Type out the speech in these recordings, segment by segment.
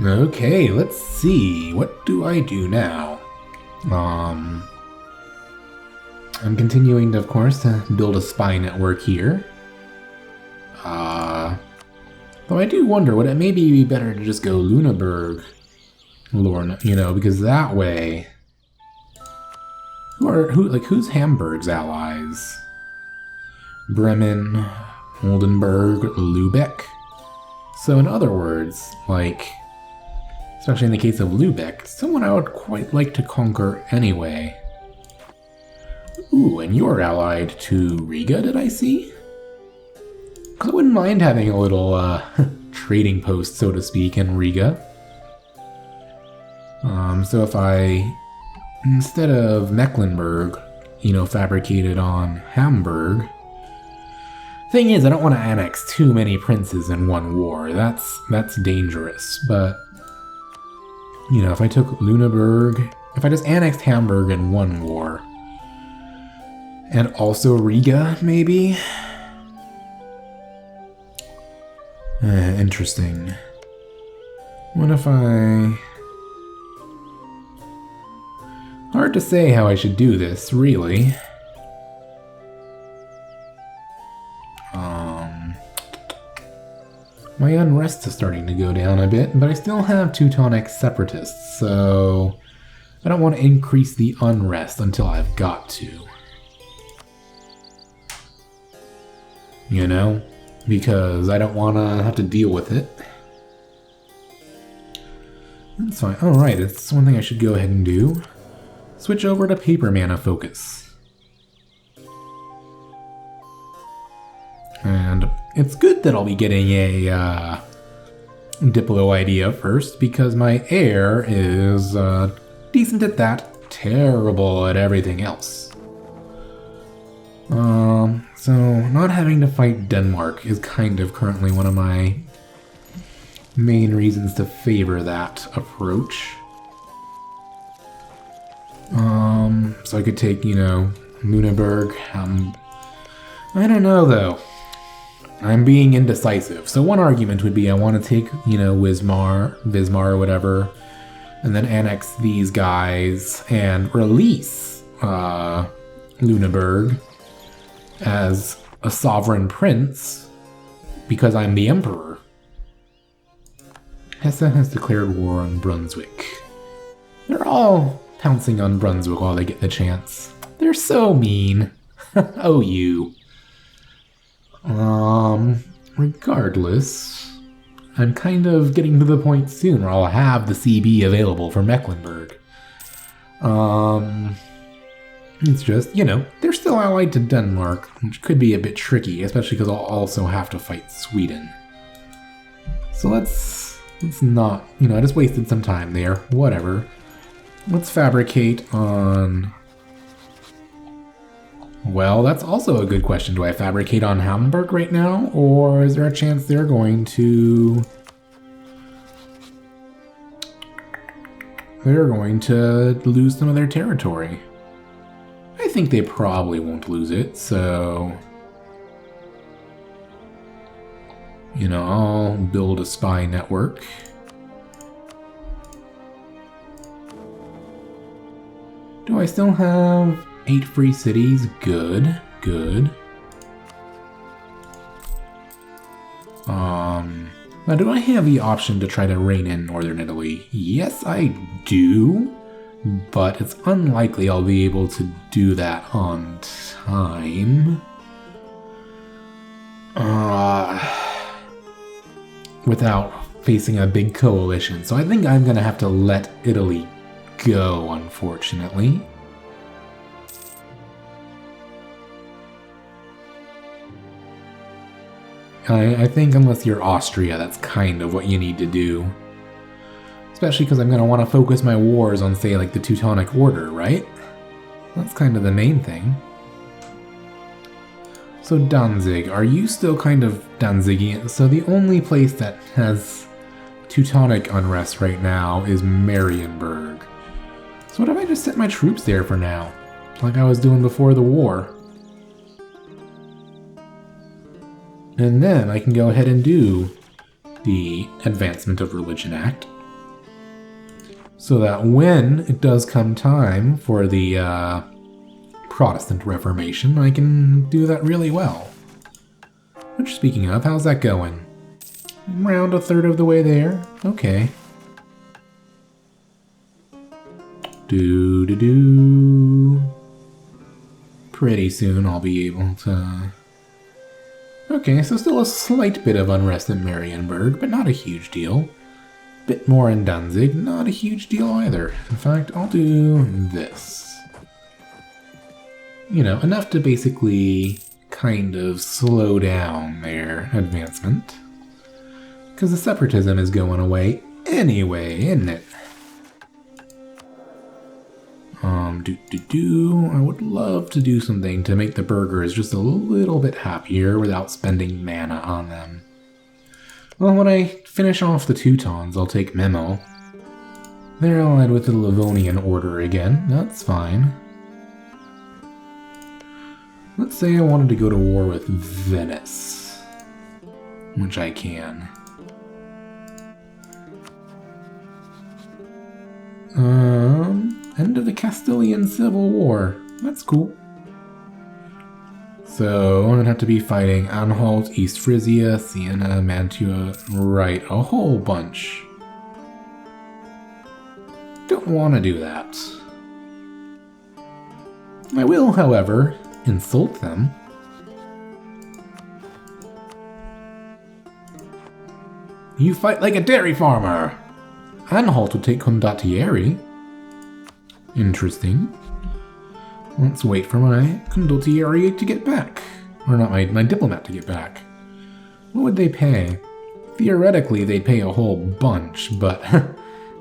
Okay, let's see. What do I do now? I'm continuing, of course, to build a spy network here. Though I do wonder, would it maybe be better to just go Lüneburg, Lorna, because that way... Who's Hamburg's allies? Bremen, Oldenburg, Lübeck? So in other words, especially in the case of Lübeck, someone I would quite like to conquer anyway. Ooh, and you're allied to Riga, did I see? Because I wouldn't mind having a little trading post, so to speak, in Riga. So if I, instead of Mecklenburg, fabricated on Hamburg... Thing is, I don't want to annex too many princes in one war. That's dangerous, but... if I took Lüneburg... If I just annexed Hamburg in one war... And also Riga, maybe? Interesting. What if I... Hard to say how I should do this, really. My unrest is starting to go down a bit, but I still have Teutonic separatists, so... I don't want to increase the unrest until I've got to. Because I don't want to have to deal with it. That's fine. Alright, that's one thing I should go ahead and do. Switch over to paper mana focus. And it's good that I'll be getting a Diplo idea first, because my heir is decent at that, terrible at everything else. So not having to fight Denmark is kind of currently one of my main reasons to favor that approach. So I could take, Lüneburg. I don't know, though. I'm being indecisive. So one argument would be I want to take, Vismar or whatever, and then annex these guys and release Lüneburg as a sovereign prince because I'm the emperor. Hesse has declared war on Brunswick. They're all pouncing on Brunswick while they get the chance. They're so mean. Oh, you. Regardless, I'm kind of getting to the point soon where I'll have the CB available for Mecklenburg. It's just, they're still allied to Denmark, which could be a bit tricky, especially because I'll also have to fight Sweden. So let's not, I just wasted some time there, whatever. Let's fabricate on... Well, that's also a good question. Do I fabricate on Hamburg right now, or is there a chance they're going to... lose some of their territory? I think they probably won't lose it, so... I'll build a spy network. Do I still have 8 free cities? Good, good. Now do I have the option to try to rein in Northern Italy? Yes, I do. But it's unlikely I'll be able to do that on time. Without facing a big coalition. So I think I'm going to have to let Italy go, unfortunately. I think unless you're Austria, that's kind of what you need to do. Especially because I'm going to want to focus my wars on, say, like the Teutonic Order, right? That's kind of the main thing. So Danzig, are you still kind of Danzigian? So the only place that has Teutonic unrest right now is Marienburg. So what if I just set my troops there for now? Like I was doing before the war. And then I can go ahead and do the Advancement of Religion Act. So that when it does come time for the Protestant Reformation, I can do that really well. Which, speaking of, how's that going? Around a third of the way there? Okay. Do. Pretty soon I'll be able to... Okay, so still a slight bit of unrest in Marienburg, but not a huge deal. Bit more in Danzig, not a huge deal either. In fact, I'll do this. You know, enough to basically kind of slow down their advancement. Because the separatism is going away anyway, isn't it? I would love to do something to make the burghers just a little bit happier without spending mana on them. Well, when I finish off the Teutons, I'll take Memo. They're allied with the Livonian Order again, that's fine. Let's say I wanted to go to war with Venice, which I can. End of the Castilian Civil War. That's cool. So, I'm gonna have to be fighting Anhalt, East Frisia, Siena, Mantua, right, a whole bunch. Don't want to do that. I will, however, insult them. You fight like a dairy farmer! Anhalt would take Condottieri. Interesting. Let's wait for my Condottieri to get back. Or not my diplomat to get back. What would they pay? Theoretically, they'd pay a whole bunch, but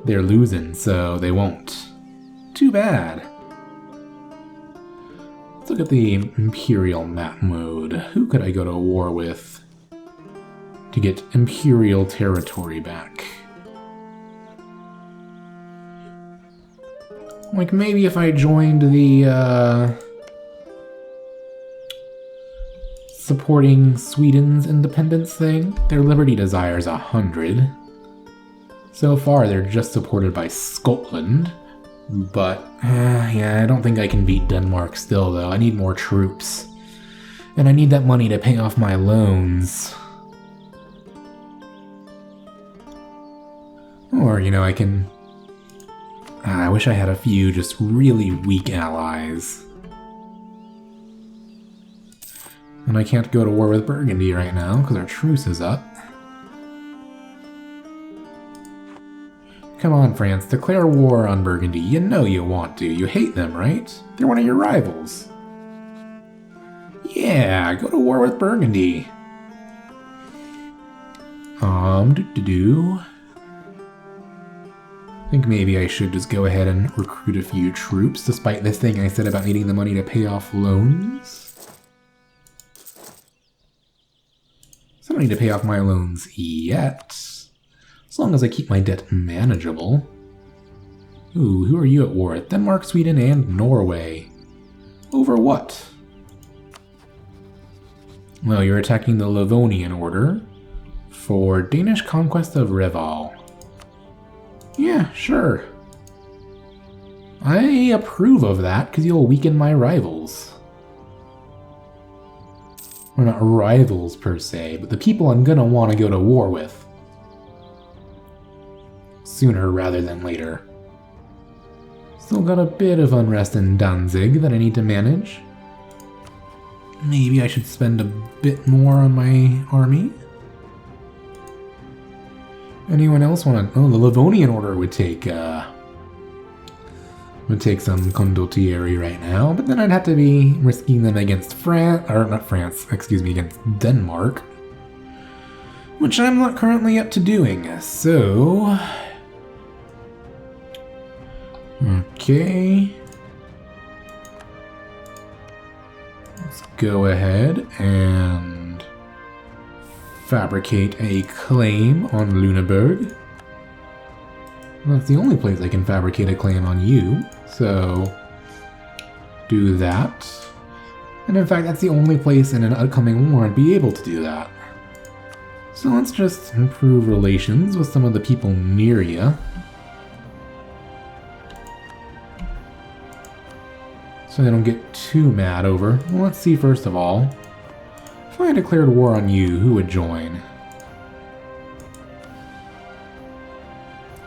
they're losing, so they won't. Too bad. Let's look at the Imperial map mode. Who could I go to war with to get Imperial territory back? Like, maybe if I joined the, supporting Sweden's independence thing, their liberty desire's 100. So far, they're just supported by Scotland. But, yeah, I don't think I can beat Denmark still, though. I need more troops. And I need that money to pay off my loans. Or, you know, I can... I wish I had a few just really weak allies. And I can't go to war with Burgundy right now, because our truce is up. Come on, France, declare war on Burgundy. You know you want to. You hate them, right? They're one of your rivals. Yeah, go to war with Burgundy. I think maybe I should just go ahead and recruit a few troops, despite this thing I said about needing the money to pay off loans. So I don't need to pay off my loans yet, as long as I keep my debt manageable. Ooh, who are you at war with? Denmark, Sweden, and Norway. Over what? Well, you're attacking the Livonian Order for Danish conquest of Reval. Yeah, sure. I approve of that, because you'll weaken my rivals. Well, not rivals per se, but the people I'm gonna want to go to war with. Sooner rather than later. Still got a bit of unrest in Danzig that I need to manage. Maybe I should spend a bit more on my army. Anyone else want to... Oh, the Livonian Order would take some Condottieri right now, but then I'd have to be risking them against against Denmark. Which I'm not currently up to doing, so... Okay... Let's go ahead and... fabricate a claim on Lüneburg. Well, that's the only place I can fabricate a claim on you, so do that. And in fact, that's the only place in an upcoming war I'd be able to do that. So let's just improve relations with some of the people near you. so they don't get too mad over. Well, let's see first of all. If I declared war on you, who would join?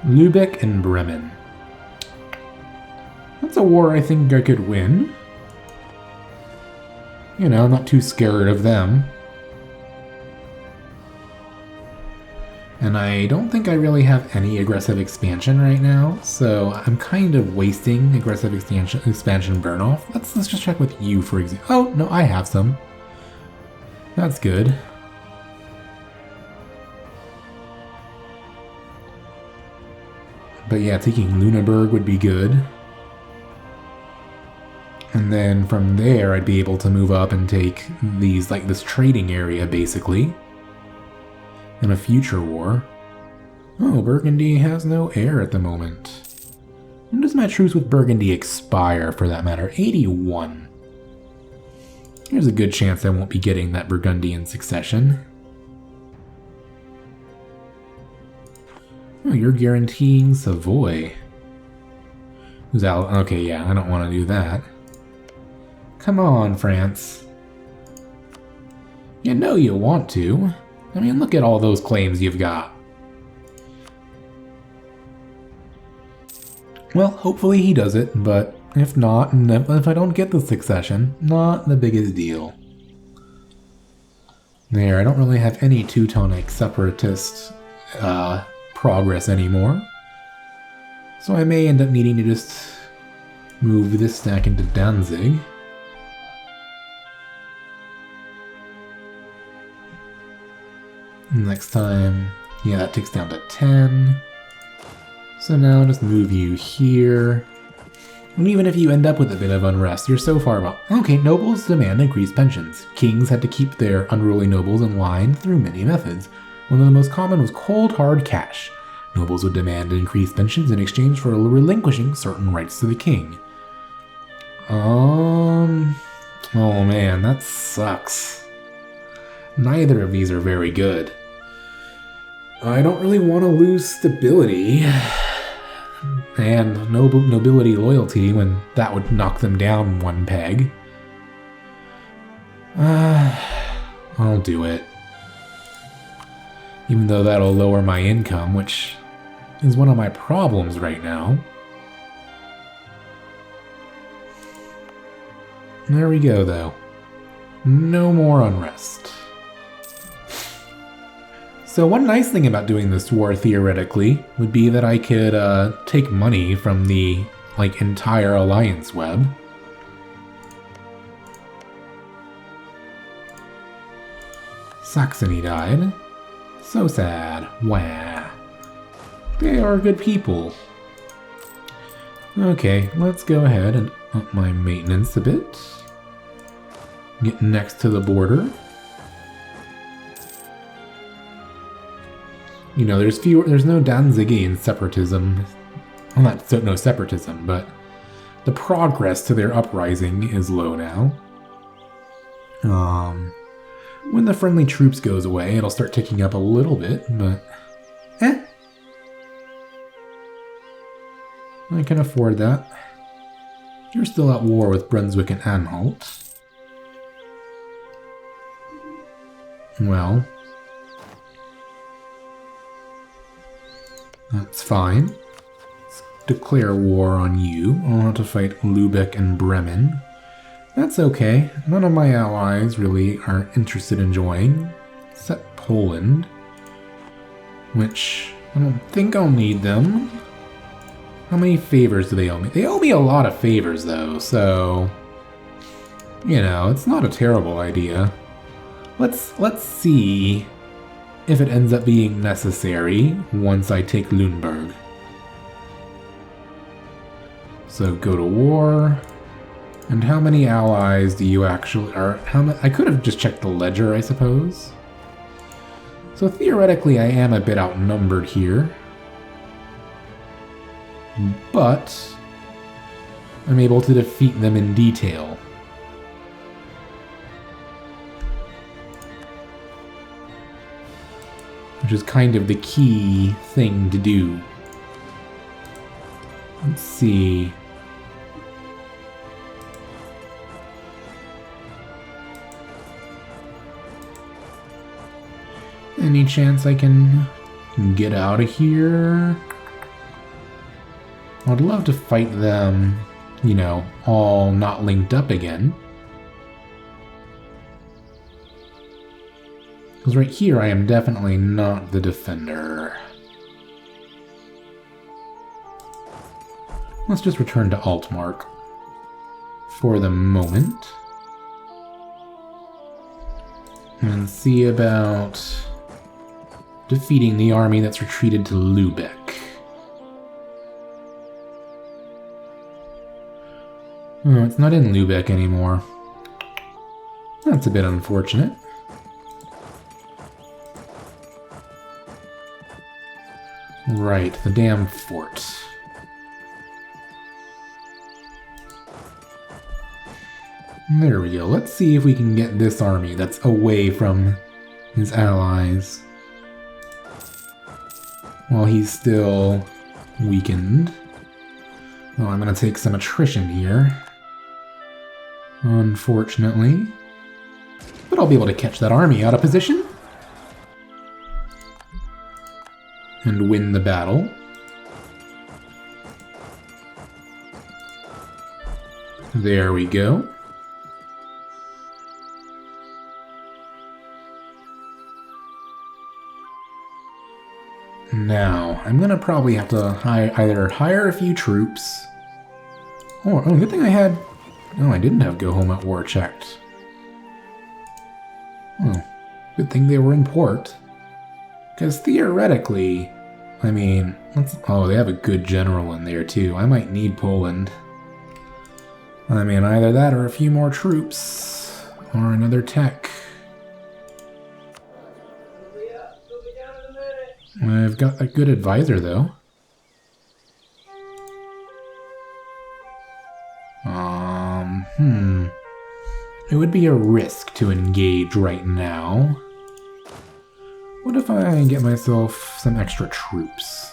Lübeck and Bremen. That's a war I think I could win. You know, I'm not too scared of them. And I don't think I really have any aggressive expansion right now, so I'm kind of wasting aggressive expansion burn-off. Let's just check with you, for example. Oh, no, I have some. That's good. But yeah, taking Lüneburg would be good. And then from there, I'd be able to move up and take these, like this trading area, basically. In a future war. Oh, Burgundy has no heir at the moment. When does my truce with Burgundy expire, for that matter? 81. There's a good chance I won't be getting that Burgundian succession. Oh, you're guaranteeing Savoy. Who's out? Okay, yeah, I don't want to do that. Come on, France. You know you want to. I mean, look at all those claims you've got. Well, hopefully he does it, but if not, and if I don't get the succession, not the biggest deal. There, I don't really have any Teutonic separatist progress anymore. So I may end up needing to just move this stack into Danzig. Next time, yeah, that takes down to 10. So now I'll just move you here. And even if you end up with a bit of unrest, you're so far about. Okay, nobles demand increased pensions. Kings had to keep their unruly nobles in line through many methods. One of the most common was cold, hard cash. Nobles would demand increased pensions in exchange for relinquishing certain rights to the king. Oh man, that sucks. Neither of these are very good. I don't really want to lose stability and nobility loyalty when that would knock them down one peg. I'll do it. Even though that'll lower my income, which is one of my problems right now. There we go, though. No more unrest. So one nice thing about doing this war, theoretically, would be that I could take money from the entire alliance web. Saxony died. So sad. Wah. They are good people. Okay, let's go ahead and up my maintenance a bit. Get next to the border. You know, there's no Danzigian separatism. Well, no separatism, but the progress to their uprising is low now. When the friendly troops goes away, it'll start ticking up a little bit, but I can afford that. You're still at war with Brunswick and Anhalt. Well, that's fine. Let's declare war on you. I'll have to fight Lübeck and Bremen. That's okay. None of my allies really are interested in joining. Except Poland. Which, I don't think I'll need them. How many favors do they owe me? They owe me a lot of favors, though, so... You know, it's not a terrible idea. Let's see if it ends up being necessary once I take Lüneburg. So go to war. And how many allies do you actually are? I could have just checked the ledger, I suppose. So theoretically, I am a bit outnumbered here. But I'm able to defeat them in detail. Which is kind of the key thing to do. Let's see. Any chance I can get out of here? I'd love to fight them, you know, all not linked up again. Because right here I am definitely not the defender. Let's just return to Altmark for the moment. And see about defeating the army that's retreated to Lübeck. Oh, it's not in Lübeck anymore. That's a bit unfortunate. Right, the damn fort. There we go. Let's see if we can get this army that's away from his allies while he's still weakened. Oh, I'm going to take some attrition here, unfortunately. But I'll be able to catch that army out of position and win the battle. There we go. Now, I'm gonna probably have to either hire a few troops. Oh, good thing I had... Oh, I didn't have Go Home at War checked. Oh, good thing they were in port. Because theoretically, I mean, oh, they have a good general in there too. I might need Poland. I mean, either that or a few more troops. Or another tech. I've got a good advisor, though. It would be a risk to engage right now. What if I get myself some extra troops?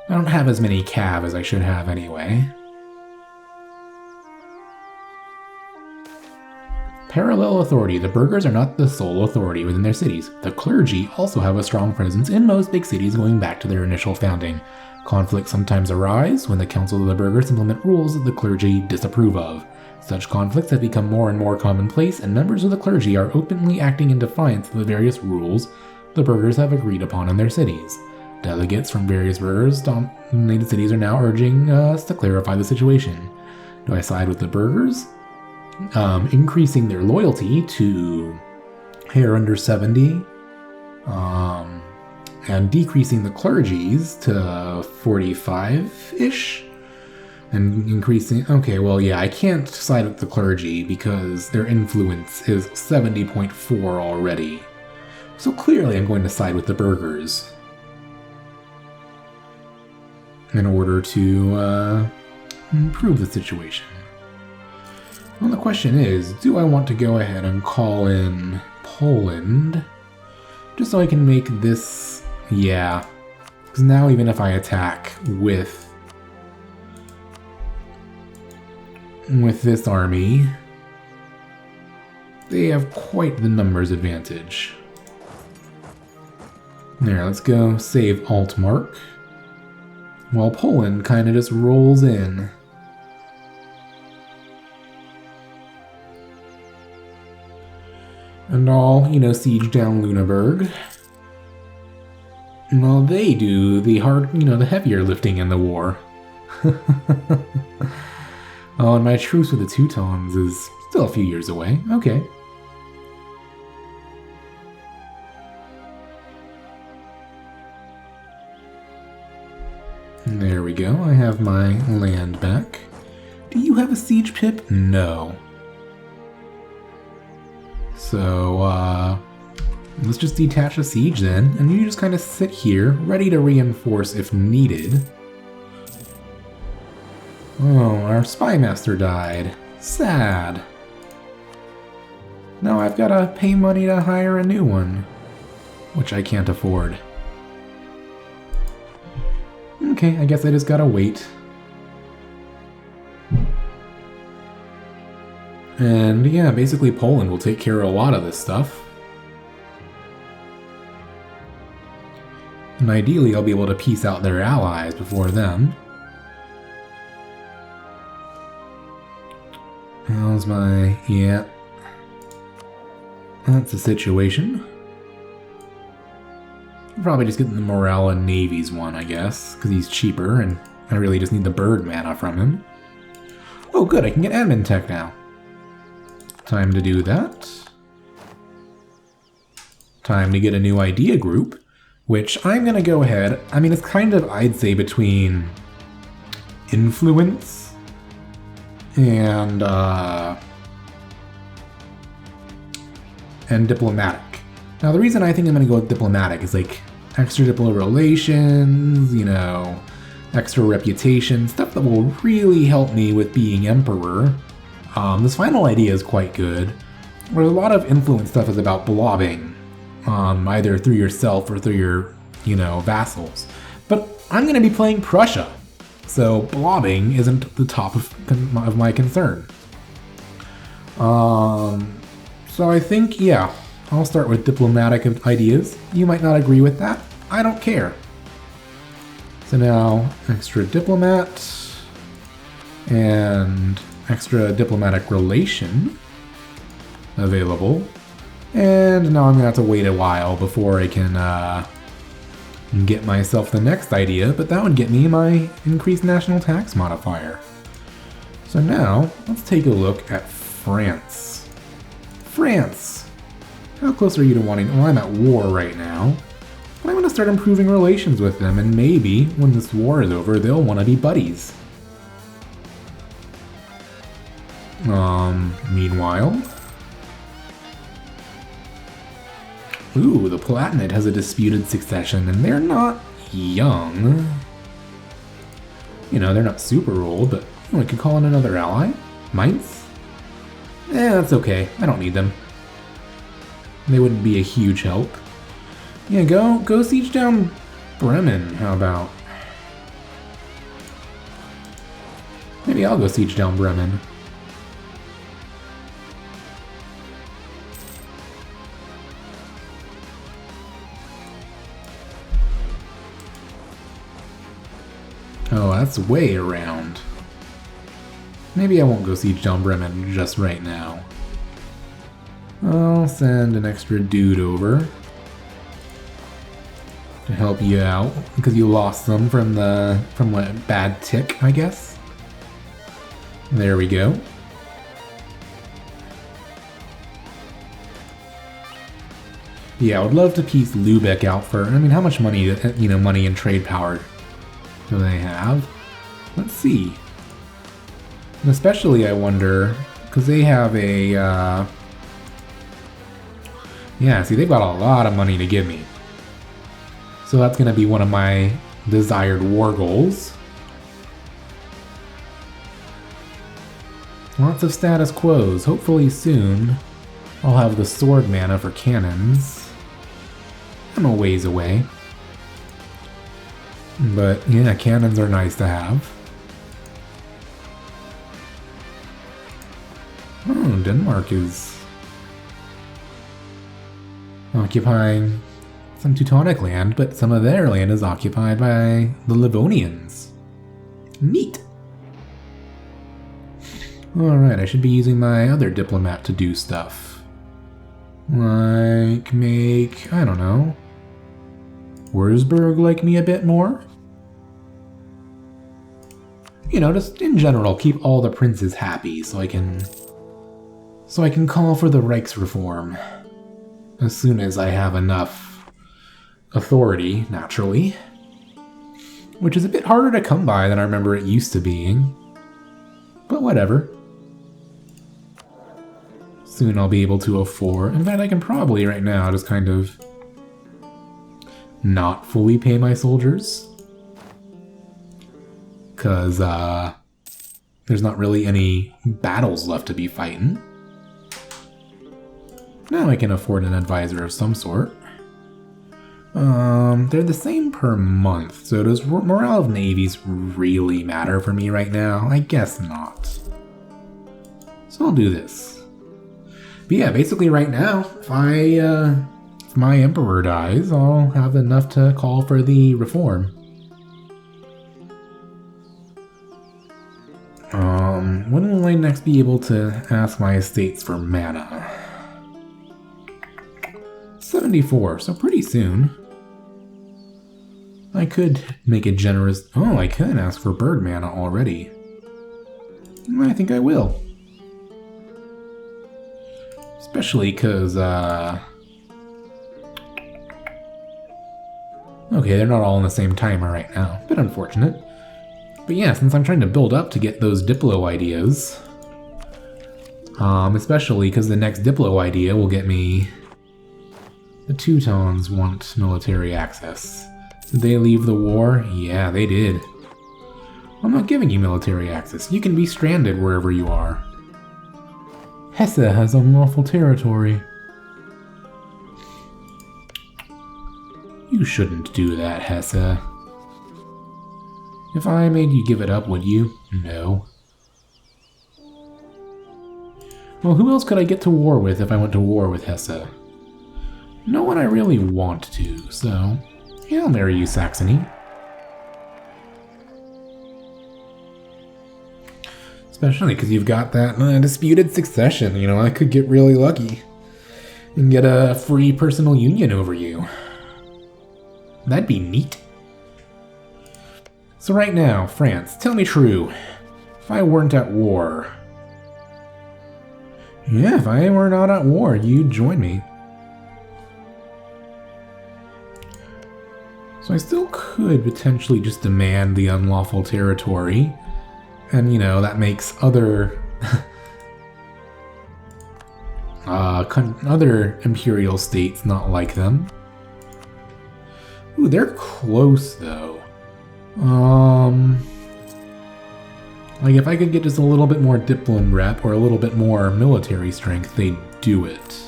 I don't have as many cav as I should have anyway. Parallel authority. The burghers are not the sole authority within their cities. The clergy also have a strong presence in most big cities going back to their initial founding. Conflicts sometimes arise when the council of the burghers implement rules that the clergy disapprove of. Such conflicts have become more and more commonplace, and members of the clergy are openly acting in defiance of the various rules the burghers have agreed upon in their cities. Delegates from various burghers-dominated cities are now urging us to clarify the situation. Do I side with the burghers? Increasing their loyalty to hair under 70, and decreasing the clergy's to 45-ish, and increasing... Okay, well, yeah, I can't side with the clergy because their influence is 70.4 already. So clearly I'm going to side with the burghers in order to improve the situation. Well, the question is, do I want to go ahead and call in Poland just so I can make this... Yeah, because now even if I attack with this army, they have quite the numbers advantage. There, let's go save Altmark, while Poland kind of just rolls in. And I'll, siege down Lüneburg. Well, they do the hard, the heavier lifting in the war. Oh, and my truce with the Teutons is still a few years away. Okay. There we go. I have my land back. Do you have a siege pip? No. So, let's just detach a siege then, and you just kind of sit here, ready to reinforce if needed. Oh, our spy master died. Sad. Now I've got to pay money to hire a new one, which I can't afford. Okay, I guess I just gotta wait. And yeah, basically Poland will take care of a lot of this stuff. And ideally, I'll be able to peace out their allies before them. How's my... yeah. That's the situation. I'll probably just get the Morale and Navies one, I guess, because he's cheaper, and I really just need the bird mana from him. Oh good, I can get admin tech now. Time to do that. Time to get a new idea group, which I'm gonna go ahead, I mean it's kind of, I'd say, between influence and diplomatic. Now the reason I think I'm gonna go with diplomatic is like extra diplomatic relations, you know, extra reputation, stuff that will really help me with being emperor. This final idea is quite good, where a lot of influence stuff is about blobbing, either through yourself or through your, you know, vassals. But I'm gonna be playing Prussia, so blobbing isn't the top of my concern. So I think, yeah, I'll start with diplomatic ideas. You might not agree with that. I don't care. So now, extra diplomat and extra diplomatic relation available. And now I'm gonna have to wait a while before I can get myself the next idea, but that would get me my increased national tax modifier. So now, let's take a look at France. France! How close are you to wanting... well, I'm at war right now. But I'm gonna start improving relations with them, and maybe, when this war is over, they'll want to be buddies. Meanwhile... ooh, the Palatinate has a disputed succession, and they're not young. You know, they're not super old, but we could call in another ally. Mainz? That's okay. I don't need them. They wouldn't be a huge help. Yeah, go siege down Bremen, how about? Maybe I'll go siege down Bremen. Oh, that's way around. Maybe I won't go siege down Bremen just right now. I'll send an extra dude over to help you out, because you lost them from what, bad tick, I guess? There we go. Yeah, I would love to piece Lübeck out for, I mean, how much money, you know, money and trade power do they have? Let's see. And especially, I wonder, because they have a, yeah, see, they've got a lot of money to give me. So that's going to be one of my desired war goals. Lots of status quos. Hopefully soon I'll have the sword mana for cannons. I'm a ways away. But yeah, cannons are nice to have. Oh, Denmark is occupying some Teutonic land, but some of their land is occupied by the Livonians. Neat! Alright, I should be using my other diplomat to do stuff. Like, make, I don't know, Wurzburg like me a bit more? You know, just in general, keep all the princes happy so I can call for the Reichsreform as soon as I have enough authority, naturally. Which is a bit harder to come by than I remember it used to being. But whatever. Soon I'll be able to afford... in fact, I can probably right now just kind of not fully pay my soldiers. Because, there's not really any battles left to be fighting. Now I can afford an advisor of some sort. They're the same per month, so does morale of navies really matter for me right now? I guess not. So I'll do this. But yeah, basically right now, if if my emperor dies, I'll have enough to call for the reform. When will I next be able to ask my estates for mana? 74, so pretty soon. I could make a generous... Oh, I can ask for bird mana already. I think I will. Especially because, okay, they're not all in the same timer right now. Bit unfortunate. But yeah, since I'm trying to build up to get those Diplo ideas, especially because the next Diplo idea will get me... The Teutons want military access. Did they leave the war? Yeah, they did. I'm not giving you military access. You can be stranded wherever you are. Hesse has unlawful territory. You shouldn't do that, Hesse. If I made you give it up, would you? No. Well, who else could I get to war with if I went to war with Hesse? No one I really want to, so... Yeah, I'll marry you, Saxony. Especially because you've got that disputed succession, you know, I could get really lucky. And get a free personal union over you. That'd be neat. So right now, France, tell me true. If I weren't at war... Yeah, if I were not at war, you'd join me. So I still could potentially just demand the unlawful territory. And, you know, that makes other... other imperial states not like them. Ooh, they're close, though. Like, if I could get just a little bit more Diplom rep or a little bit more military strength, they'd do it.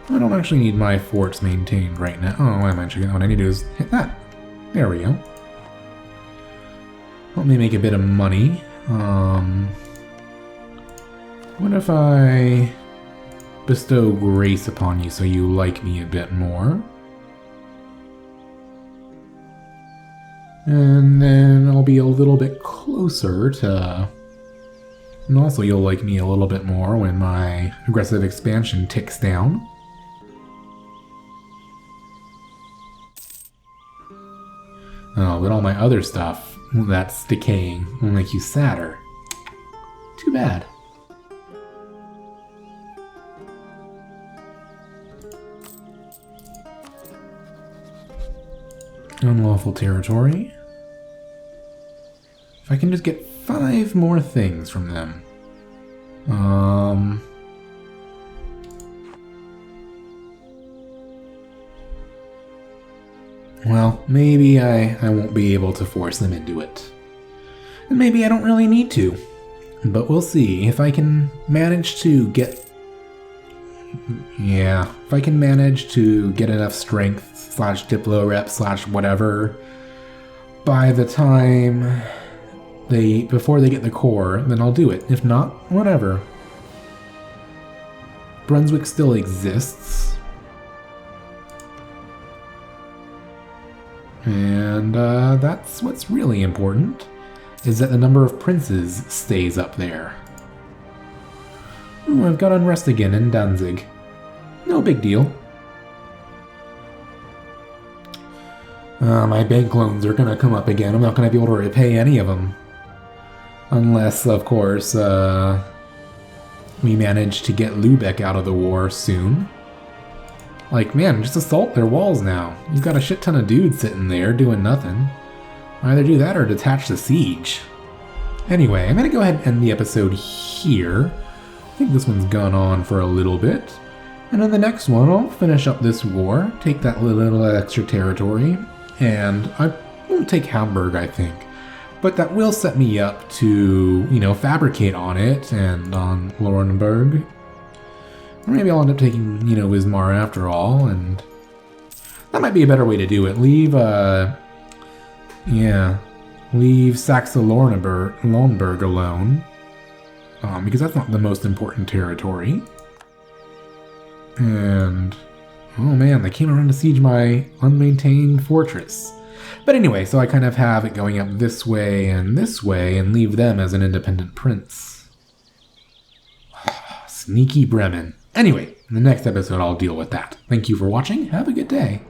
I don't actually need my forts maintained right now. Oh, I'm actually, what I need to do is hit that. There we go. Let me make a bit of money. What if I bestow grace upon you so you like me a bit more? And then I'll be a little bit closer to... And also you'll like me a little bit more when my aggressive expansion ticks down. Oh, but all my other stuff that's decaying will make you sadder. Too bad. Unlawful territory. If I can just get 5 more things from them. Well, maybe I won't be able to force them into it. And maybe I don't really need to. But we'll see. If I can manage to get... Yeah, if I can manage to get enough strength / Diplo rep / whatever by the time before they get the core, then I'll do it. If not, whatever. Brunswick still exists. And that's what's really important, is that the number of princes stays up there. Ooh, I've got unrest again in Danzig. No big deal. My bank loans are gonna come up again. I'm not gonna be able to repay any of them. Unless, of course, we manage to get Lübeck out of the war soon. Like, man, just assault their walls now. You've got a shit ton of dudes sitting there doing nothing. Either do that or detach the siege. Anyway, I'm gonna go ahead and end the episode here. I think this one's gone on for a little bit. And in the next one, I'll finish up this war, take that little extra territory, and I won't take Hamburg, I think. But that will set me up to, you know, fabricate on it and on Lauenburg. Or maybe I'll end up taking, you know, Wismar after all, and that might be a better way to do it. Leave Saxe-Lauenburg alone, because that's not the most important territory. And, oh man, they came around to siege my unmaintained fortress. But anyway, so I kind of have it going up this way and leave them as an independent prince. Sneaky Bremen. Anyway, in the next episode I'll deal with that. Thank you for watching. Have a good day.